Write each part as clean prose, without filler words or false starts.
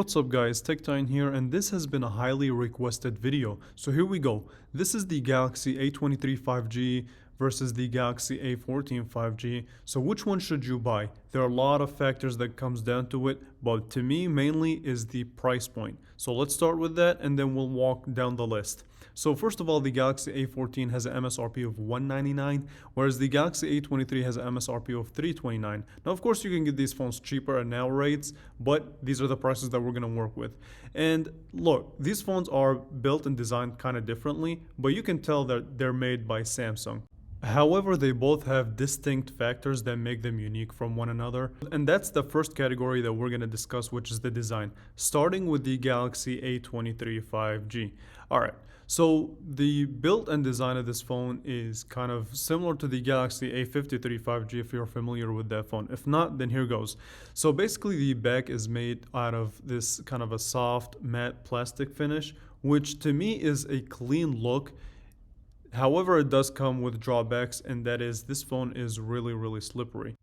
What's up guys, TechTine here, and this has been a highly requested video. So here we go. This is the Galaxy A23 5G versus the Galaxy A14 5G. So which one should you buy? There are a lot of factors that comes down to it, but to me mainly is the price point. So let's start with that and then we'll walk down the list. So first of all, the Galaxy A14 has an MSRP of $199, whereas the Galaxy A23 has an MSRP of $329. Now, of course, you can get these phones cheaper at now rates, but these are the prices that we're going to work with. And look, these phones are built and designed kind of differently, but you can tell that they're made by Samsung. However, they both have distinct factors that make them unique from one another. And that's the first category that we're going to discuss, which is the design, starting with the Galaxy A23 5G. Alright, so the build and design of this phone is kind of similar to the Galaxy A53 5G if you're familiar with that phone. If not, then here goes. So basically the back is made out of this kind of a soft matte plastic finish, which to me is a clean look. However, it does come with drawbacks, and that is this phone is really slippery.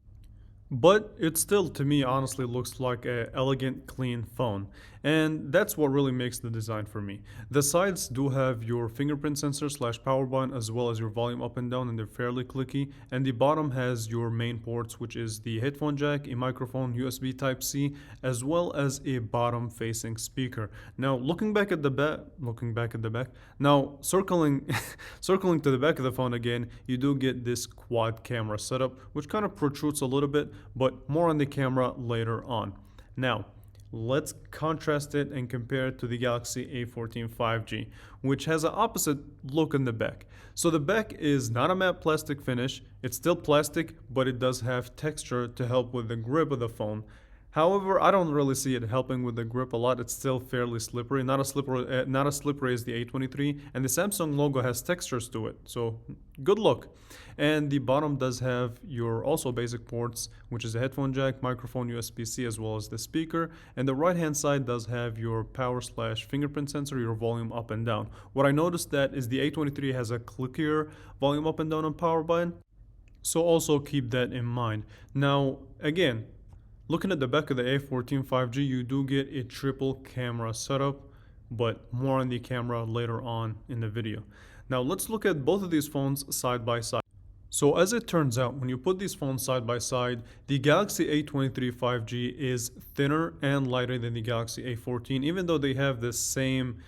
But it still, to me, honestly looks like an elegant, clean phone. And that's what really makes the design for me. The sides do have your fingerprint sensor / power button, as well as your volume up and down, and they're fairly clicky. And the bottom has your main ports, which is the headphone jack, a microphone, USB Type-C, as well as a bottom-facing speaker. Now, looking back at the back, now circling to the back of the phone again, you do get this quad camera setup, which kind of protrudes a little bit, but more on the camera later on. Now, let's contrast it and compare it to the Galaxy A14 5G, which has an opposite look in the back. So the back is not a matte plastic finish, it's still plastic, but it does have texture to help with the grip of the phone. However, I don't really see it helping with the grip a lot. It's still fairly slippery, not as slippery as the A23, and the Samsung logo has textures to it, so good look. And the bottom does have your also basic ports, which is a headphone jack, microphone, USB-C, as well as the speaker. And the right-hand side does have your power / fingerprint sensor, your volume up and down. What I noticed that is the A23 has a clickier volume up and down on power button, so also keep that in mind. Now, again, looking at the back of the A14 5G, you do get a triple camera setup, but more on the camera later on in the video. Now let's look at both of these phones side by side. So as it turns out, when you put these phones side by side, the Galaxy A23 5G is thinner and lighter than the Galaxy A14, even though they have the same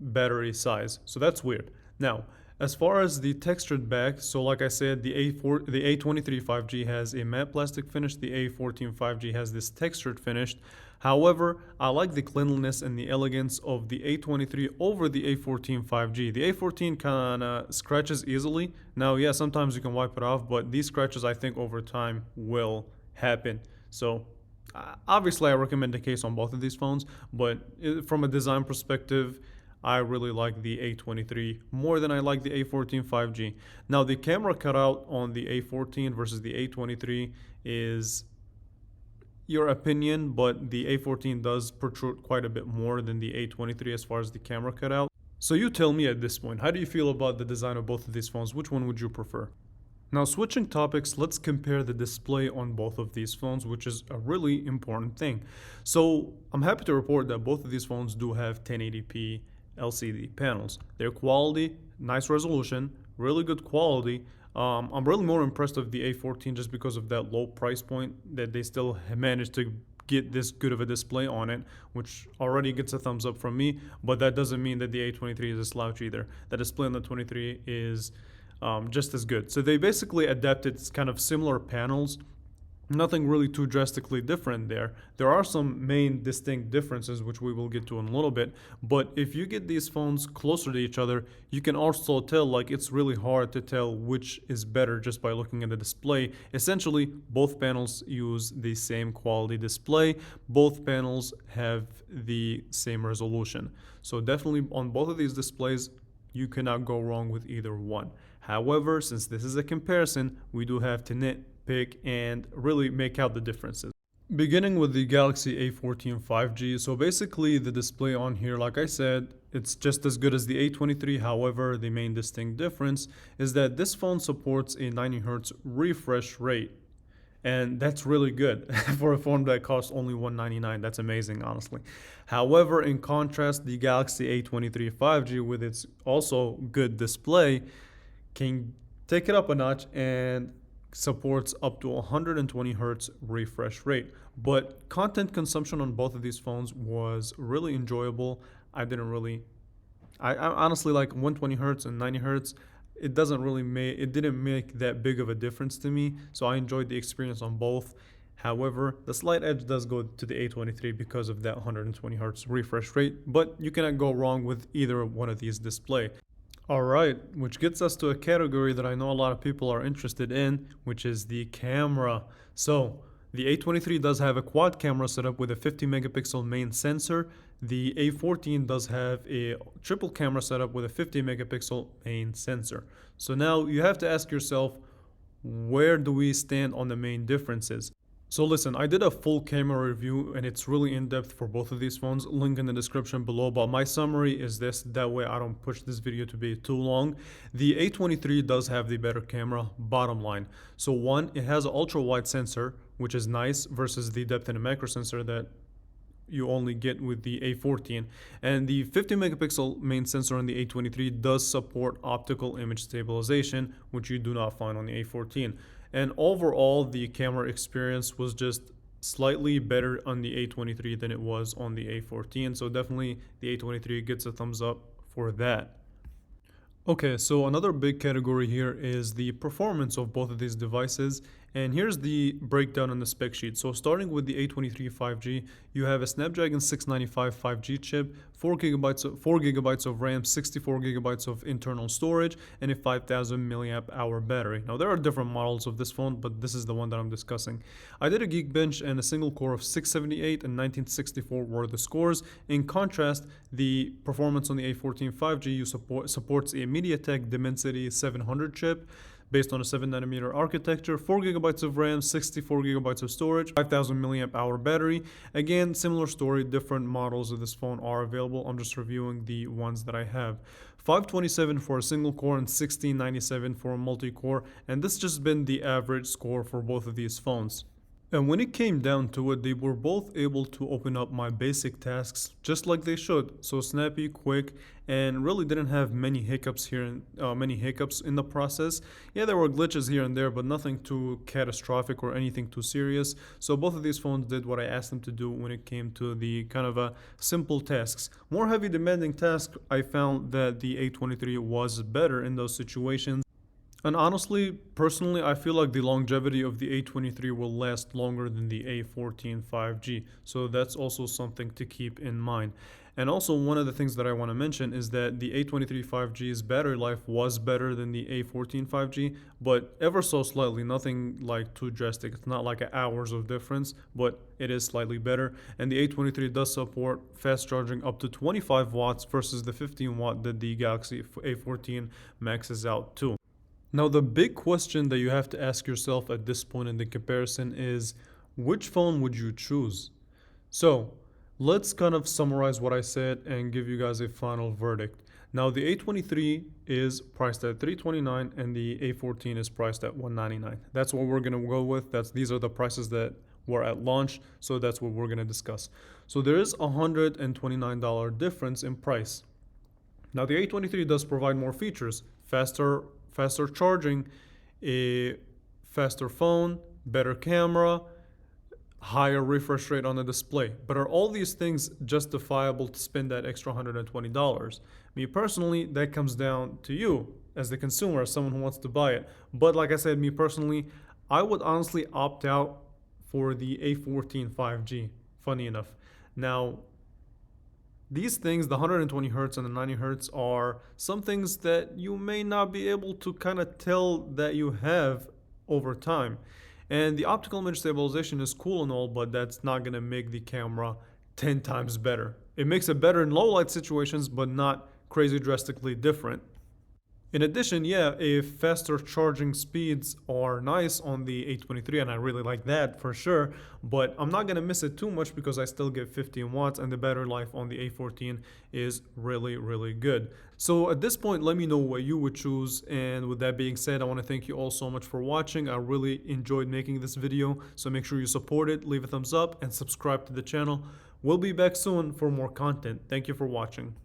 battery size. So that's weird. Now, as far as the textured back, so like I said, the A23 5G has a matte plastic finish, the A14 5G has this textured finish. However, I like the cleanliness and the elegance of the A23 over the A14 5G. The A14 kind of scratches easily. Now, yeah, sometimes you can wipe it off, but these scratches I think over time will happen. So obviously I recommend the case on both of these phones, but from a design perspective, I really like the A23 more than I like the A14 5G. Now, the camera cutout on the A14 versus the A23 is your opinion, but the A14 does protrude quite a bit more than the A23 as far as the camera cutout. So you tell me at this point, how do you feel about the design of both of these phones? Which one would you prefer? Now, switching topics, let's compare the display on both of these phones, which is a really important thing. So I'm happy to report that both of these phones do have 1080p LCD panels. Their quality, nice resolution, really good quality. I'm really more impressed with the A14 just because of that low price point that they still managed to get this good of a display on it, which already gets a thumbs up from me, but that doesn't mean that the A23 is a slouch either. The display on the 23 is just as good. So they basically adapted kind of similar panels. Nothing really too drastically different there. There are some main distinct differences, which we will get to in a little bit. But if you get these phones closer to each other, you can also tell, like, it's really hard to tell which is better just by looking at the display. Essentially, both panels use the same quality display. Both panels have the same resolution. So definitely on both of these displays, you cannot go wrong with either one. However, since this is a comparison, we do have to nitpick and really make out the differences. Beginning with the Galaxy A14 5G, so basically the display on here, like I said, it's just as good as the A23. However, the main distinct difference is that this phone supports a 90 Hz refresh rate. and that's really good for a phone that costs only $199. That's amazing, honestly. However, in contrast, the Galaxy A23 5G with its also good display can take it up a notch and supports up to 120 hertz refresh rate. But content consumption on both of these phones was really enjoyable. I didn't really I honestly like 120 hertz and 90 hertz. It didn't make that big of a difference to me, so I enjoyed the experience on both. However, the slight edge does go to the A23 because of that 120 hertz refresh rate, but you cannot go wrong with either one of these display. Alright, which gets us to a category that I know a lot of people are interested in, which is the camera. So, the A23 does have a quad camera setup with a 50 megapixel main sensor. The A14 does have a triple camera setup with a 50 megapixel main sensor. So now you have to ask yourself, where do we stand on the main differences? So listen, I did a full camera review and it's really in-depth for both of these phones. Link in the description below, but my summary is this. That way I don't push this video to be too long. The A23 does have the better camera, bottom line. So one, it has an ultra-wide sensor, which is nice versus the depth and macro sensor that you only get with the A14. And the 50 megapixel main sensor on the A23 does support optical image stabilization, which you do not find on the A14. And overall, the camera experience was just slightly better on the A23 than it was on the A14. So definitely the A23 gets a thumbs up for that. Okay, so another big category here is the performance of both of these devices. And here's the breakdown on the spec sheet. So starting with the A23 5G, you have a Snapdragon 695 5G chip, 4 gigabytes of RAM, 64 gigabytes of internal storage, and a 5000 milliamp hour battery. Now there are different models of this phone, but this is the one that I'm discussing. I did a Geekbench and a single core of 678 and 1964 were the scores. In contrast, the performance on the A14 5G supports a MediaTek Dimensity 700 chip, based on a 7nm architecture, 4 gigabytes of RAM, 64 gigabytes of storage, 5000 milliamp hour battery. Again, similar story, different models of this phone are available. I'm just reviewing the ones that I have. 527 for a single core and 1697 for a multi-core, and this just been the average score for both of these phones. And when it came down to it, they were both able to open up my basic tasks just like they should. So snappy, quick, and really didn't have many hiccups in the process. Yeah, there were glitches here and there, but nothing too catastrophic or anything too serious. So both of these phones did what I asked them to do when it came to the kind of simple tasks. More heavy demanding tasks, I found that the A23 was better in those situations. And honestly, personally, I feel like the longevity of the A23 will last longer than the A14 5G. So that's also something to keep in mind. And also, one of the things that I want to mention is that the A23 5G's battery life was better than the A14 5G, but ever so slightly, nothing like too drastic. It's not like hours of difference, but it is slightly better. And the A23 does support fast charging up to 25 watts versus the 15 watt that the Galaxy A14 maxes out to. Now, the big question that you have to ask yourself at this point in the comparison is, which phone would you choose? So, let's kind of summarize what I said and give you guys a final verdict. Now, the A23 is priced at $329 and the A14 is priced at $199. That's what we're going to go with. These are the prices that were at launch, so that's what we're going to discuss. So there is a $129 difference in price. Now, the A23 does provide more features, faster charging, a faster phone, better camera, higher refresh rate on the display. But are all these things justifiable to spend that extra $120? Me personally, that comes down to you as the consumer, as someone who wants to buy it. But like I said, me personally, I would honestly opt out for the A14 5G, funny enough. Now, these things, the 120 hertz and the 90 hertz, are some things that you may not be able to kind of tell that you have over time. And the optical image stabilization is cool and all, but that's not going to make the camera 10 times better. It makes it better in low light situations, but not crazy drastically different. In addition, yeah, if faster charging speeds are nice on the A23, and I really like that for sure, but I'm not gonna miss it too much because I still get 15 watts and the battery life on the A14 is really, really good. So at this point, let me know what you would choose. And with that being said, I want to thank you all so much for watching. I really enjoyed making this video, so make sure you support it, leave a thumbs up, and subscribe to the channel. We'll be back soon for more content. Thank you for watching.